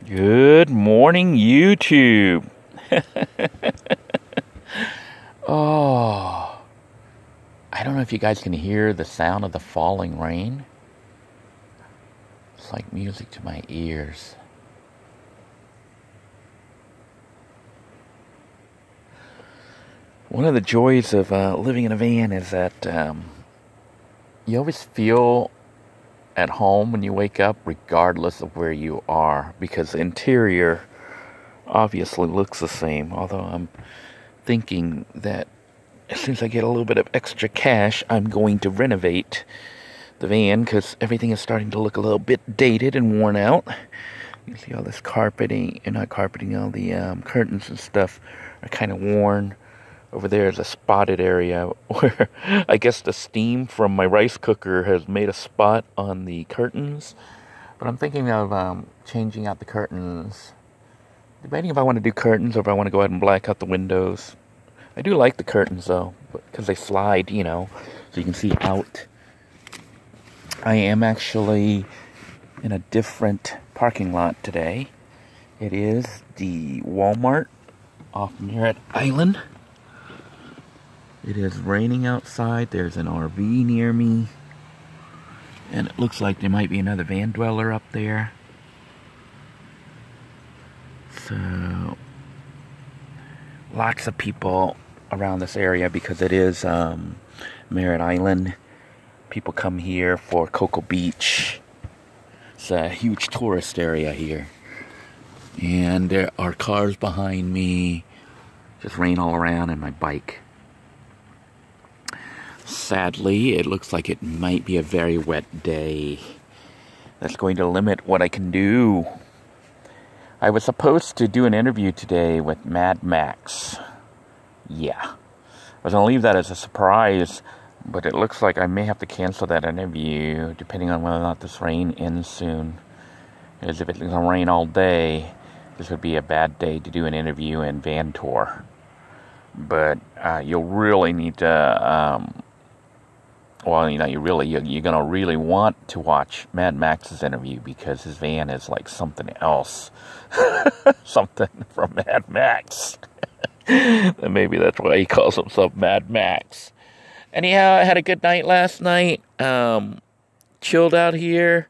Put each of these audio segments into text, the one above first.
Good morning, YouTube. Oh, I don't know if you guys can hear the sound of the falling rain. It's like music to my ears. One of the joys of living in a van is that you always feel at home when you wake up, regardless of where you are, because the interior obviously looks the same. Although I'm thinking that as soon as I get a little bit of extra cash, I'm going to renovate the van because everything is starting to look a little bit dated and worn out. You see all this carpeting, and not carpeting, all the curtains and stuff are kind of worn. Over there is a spotted area where I guess the steam from my rice cooker has made a spot on the curtains. But I'm thinking of changing out the curtains. Debating if I want to do curtains or if I want to go ahead and black out the windows. I do like the curtains though, because they slide, you know, so you can see out. I am actually in a different parking lot today. It is the Walmart off Merritt Island. It is raining outside. There's an RV near me. And it looks like there might be another van dweller up there. So, lots of people around this area because it is Merritt Island. People come here for Cocoa Beach. It's a huge tourist area here. And there are cars behind me. Just rain all around and my bike. Sadly, it looks like it might be a very wet day. That's going to limit what I can do. I was supposed to do an interview today with Mad Max. Yeah. I was going to leave that as a surprise, but it looks like I may have to cancel that interview depending on whether or not this rain ends soon. Because if it's going to rain all day, this would be a bad day to do an interview and van tour. But you'll really need to... well, you know, you're going to really want to watch Mad Max's interview because his van is like something else. Something from Mad Max. And maybe that's why he calls himself Mad Max. Anyhow, I had a good night last night. Chilled out here.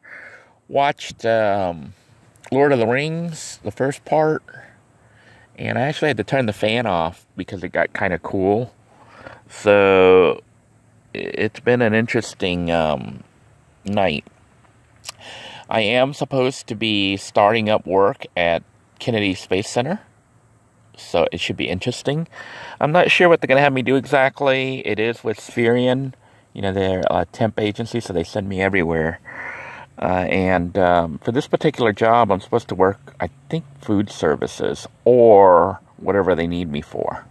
Watched Lord of the Rings, the first part. And I actually had to turn the fan off because it got kind of cool. So... it's been an interesting night. I am supposed to be starting up work at Kennedy Space Center, so it should be interesting. I'm not sure what they're going to have me do exactly. It is with Spherion. You know, they're a temp agency, so they send me everywhere. And for this particular job, I'm supposed to work, I think, food services or whatever they need me for.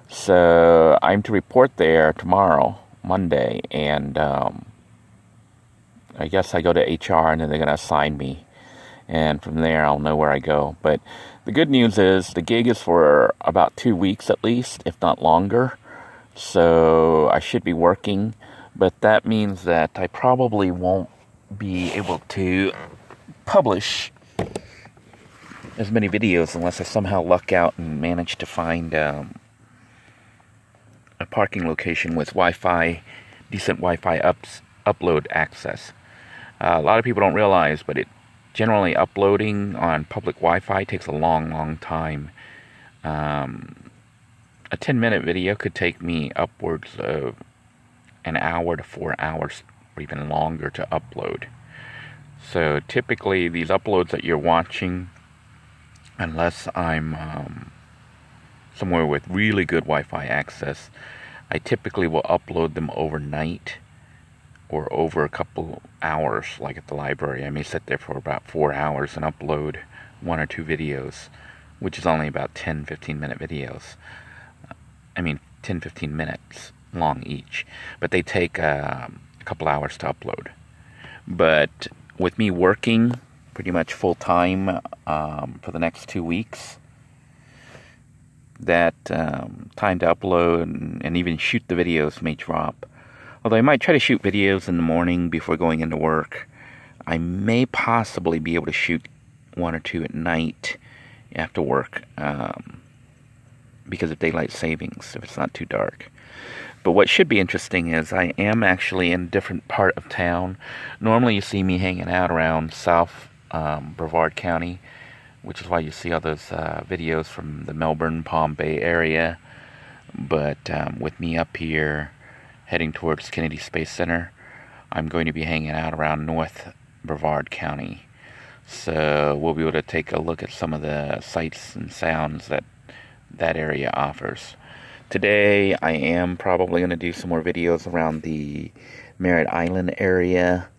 So I'm to report there tomorrow, Monday, and I guess I go to HR and then they're going to assign me, and from there I'll know where I go. But the good news is the gig is for about 2 weeks at least, if not longer, so I should be working, but that means that I probably won't be able to publish as many videos unless I somehow luck out and manage to find a parking location with Wi-Fi, decent Wi-Fi upload access. A lot of people don't realize, but generally uploading on public Wi-Fi takes a long time. A 10-minute video could take me upwards of an hour to 4 hours, or even longer to upload. So typically, these uploads that you're watching, unless I'm somewhere with really good Wi-Fi access, I typically will upload them overnight or over a couple hours, like at the library. I may sit there for about 4 hours and upload 1 or 2 videos, which is only about 10-15 minute videos. 10-15 minutes long each, but they take a couple hours to upload. But with me working pretty much full time for the next 2 weeks, that time to upload and even shoot the videos may drop. Although I might try to shoot videos in the morning before going into work. I may possibly be able to shoot 1 or 2 at night after work because of daylight savings, if it's not too dark. But what should be interesting is I am actually in a different part of town. Normally you see me hanging out around South Brevard County, which is why you see all those videos from the Melbourne, Palm Bay area. But with me up here heading towards Kennedy Space Center, I'm going to be hanging out around North Brevard County. So we'll be able to take a look at some of the sights and sounds that that area offers. Today I am probably going to do some more videos around the Merritt Island area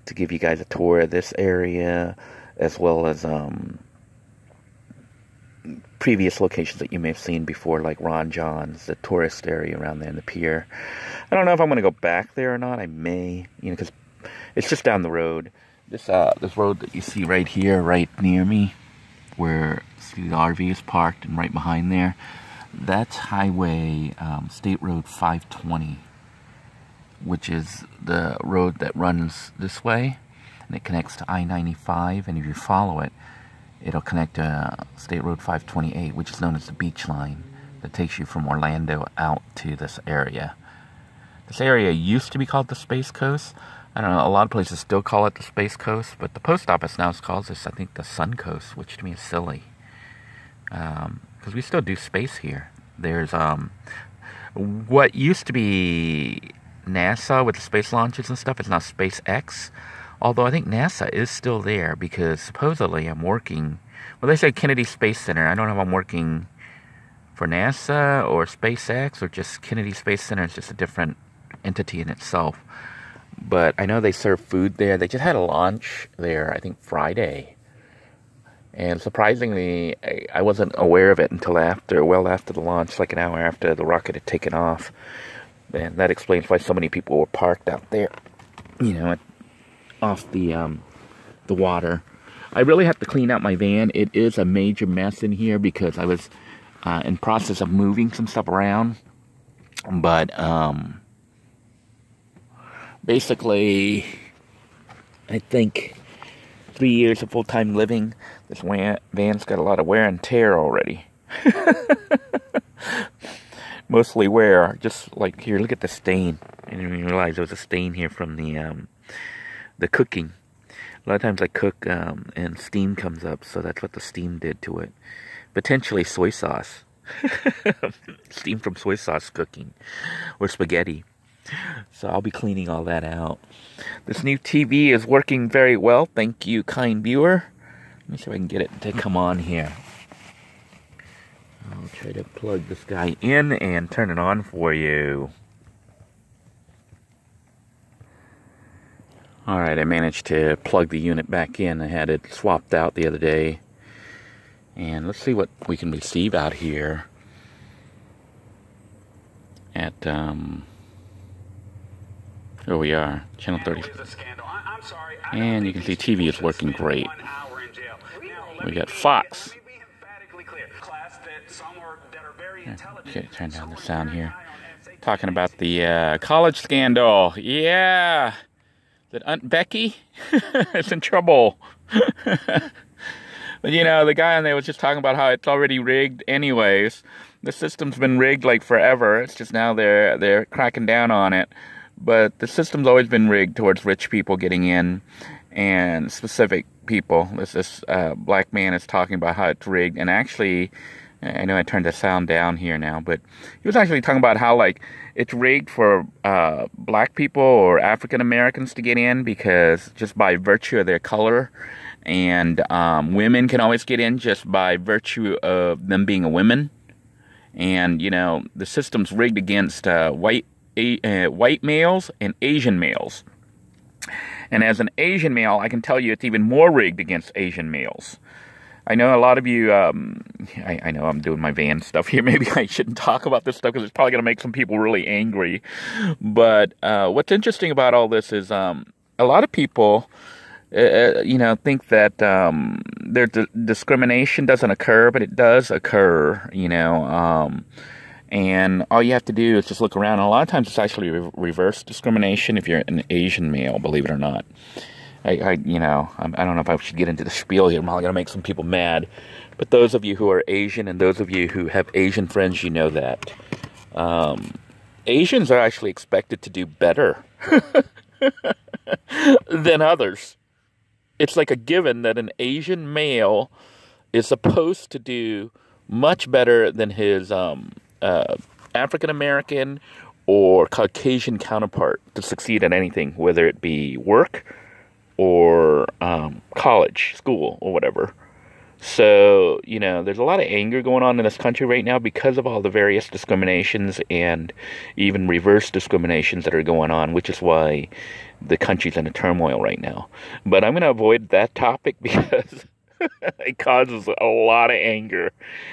to give you guys a tour of this area, as well as previous locations that you may have seen before, like Ron John's, the tourist area around there in the pier. I don't know if I'm going to go back there or not. I may, because it's just down the road. This road that you see right here, right near me, where the RV is parked, and right behind there, that's Highway State Road 520, which is the road that runs this way, and it connects to I-95, and if you follow it, it'll connect to State Road 528, which is known as the beach line, that takes you from Orlando out to this area. This area used to be called the Space Coast. I don't know, a lot of places still call it the Space Coast, but the post office now calls this, I think, the Sun Coast, which to me is silly. Because we still do space here. There's what used to be NASA with the space launches and stuff is now SpaceX. Although I think NASA is still there, because supposedly I'm working, well, they say Kennedy Space Center. I don't know if I'm working for NASA or SpaceX or just Kennedy Space Center. It's just a different entity in itself. But I know they serve food there. They just had a launch there, I think Friday. And surprisingly, I wasn't aware of it until well after the launch, like an hour after the rocket had taken off. And that explains why so many people were parked out there, off the water. I really have to clean out my van. It is a major mess in here because I was in process of moving some stuff around. But basically, I think 3 years of full-time living, this van's got a lot of wear and tear already. Mostly wear, just like here, look at the stain. I didn't even realize there was a stain here from the cooking. A lot of times I cook and steam comes up, so that's what the steam did to it. Potentially soy sauce. Steam from soy sauce cooking. Or spaghetti. So I'll be cleaning all that out. This new TV is working very well. Thank you, kind viewer. Let me see if I can get it to come on here. I'll try to plug this guy in and turn it on for you. Alright, I managed to plug the unit back in. I had it swapped out the other day. And let's see what we can receive out here at, here we are, channel 30. And you can see TV is working great. We got Fox. Okay, turn down the sound here. Talking about the college scandal. Yeah! That Aunt Becky is in trouble. But the guy on there was just talking about how it's already rigged anyways. The system's been rigged like forever. It's just now they're cracking down on it. But the system's always been rigged towards rich people getting in and specific people. This black man is talking about how it's rigged. And actually, I know I turned the sound down here now, but he was actually talking about how, like, it's rigged for black people or African Americans to get in because just by virtue of their color. And women can always get in just by virtue of them being a woman. And, the system's rigged against white males and Asian males. And as an Asian male, I can tell you it's even more rigged against Asian males. I know a lot of you, I know I'm doing my van stuff here. Maybe I shouldn't talk about this stuff because it's probably going to make some people really angry. But what's interesting about all this is a lot of people, think that their discrimination doesn't occur, but it does occur, and all you have to do is just look around. And a lot of times it's actually reverse discrimination if you're an Asian male, believe it or not. I don't know if I should get into the spiel here. I'm probably going to make some people mad. But those of you who are Asian and those of you who have Asian friends, you know that. Asians are actually expected to do better than others. It's like a given that an Asian male is supposed to do much better than his African American or Caucasian counterpart to succeed at anything, whether it be work or college, school, or whatever. So, there's a lot of anger going on in this country right now because of all the various discriminations and even reverse discriminations that are going on, which is why the country's in a turmoil right now. But I'm going to avoid that topic because it causes a lot of anger.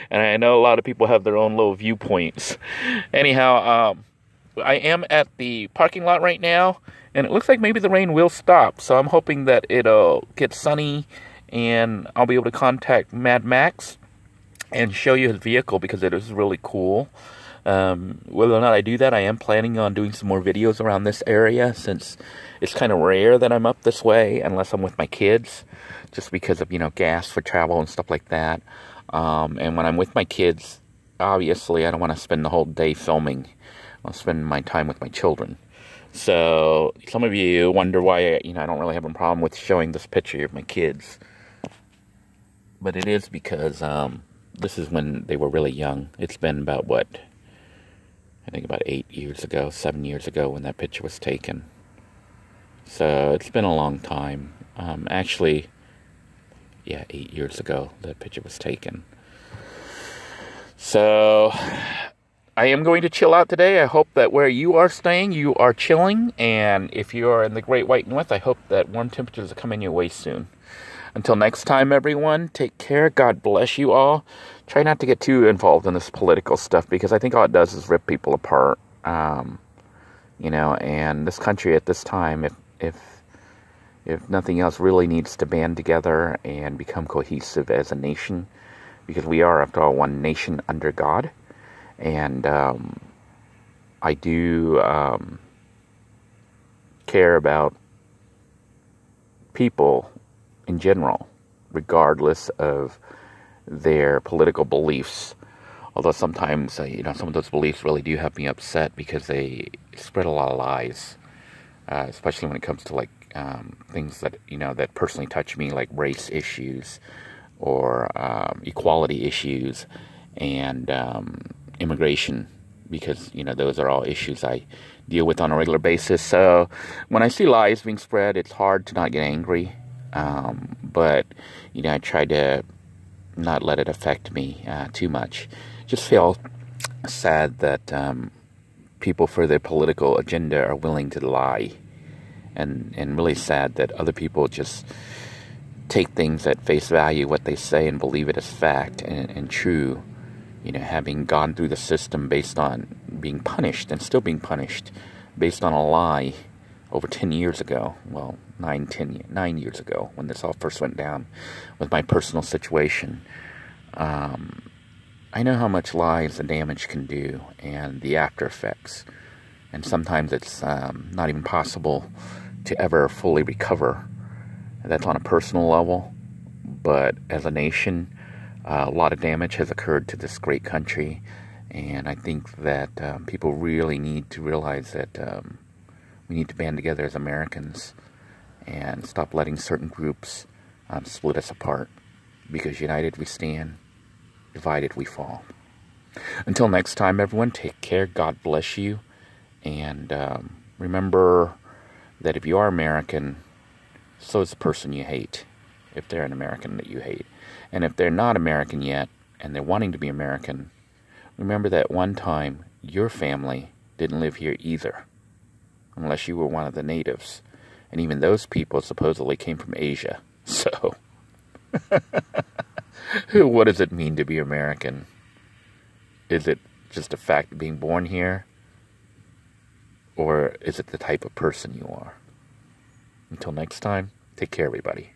And I know a lot of people have their own little viewpoints. Anyhow, I am at the parking lot right now, and it looks like maybe the rain will stop. So I'm hoping that it'll get sunny, and I'll be able to contact Mad Max and show you his vehicle because it is really cool. Whether or not I do that, I am planning on doing some more videos around this area since it's kind of rare that I'm up this way unless I'm with my kids, just because of, gas for travel and stuff like that. And when I'm with my kids, obviously I don't want to spend the whole day filming. I'll spend my time with my children. So some of you wonder why I don't really have a problem with showing this picture of my kids. But it is because this is when they were really young. It's been about, I think about 8 years ago, 7 years ago when that picture was taken. So it's been a long time. Actually, 8 years ago that picture was taken. So I am going to chill out today. I hope that where you are staying, you are chilling. And if you are in the Great White North, I hope that warm temperatures are coming your way soon. Until next time, everyone, take care. God bless you all. Try not to get too involved in this political stuff because I think all it does is rip people apart. And this country at this time, if nothing else, really needs to band together and become cohesive as a nation, because we are, after all, one nation under God. And I do care about people in general, regardless of their political beliefs. Although sometimes, some of those beliefs really do have me upset because they spread a lot of lies, especially when it comes to things that that personally touch me, like race issues or equality issues and immigration, because those are all issues I deal with on a regular basis. So when I see lies being spread, it's hard to not get angry. But I try to not let it affect me too much. Just feel sad that people for their political agenda are willing to lie, and really sad that other people just take things at face value, what they say, and believe it as fact and true. Having gone through the system based on being punished and still being punished based on a lie over 10 years ago. Well, 9 years ago when this all first went down with my personal situation. I know how much lies and damage can do and the after effects. And sometimes it's not even possible to ever fully recover. That's on a personal level. But as a nation, a lot of damage has occurred to this great country, and I think that people really need to realize that we need to band together as Americans and stop letting certain groups split us apart, because united we stand, divided we fall. Until next time, everyone, take care, God bless you, and remember that if you are American, so is the person you hate, if they're an American that you hate. And if they're not American yet, and they're wanting to be American, remember that one time your family didn't live here either, unless you were one of the natives. And even those people supposedly came from Asia. So, what does it mean to be American? Is it just a fact of being born here? Or is it the type of person you are? Until next time, take care, everybody.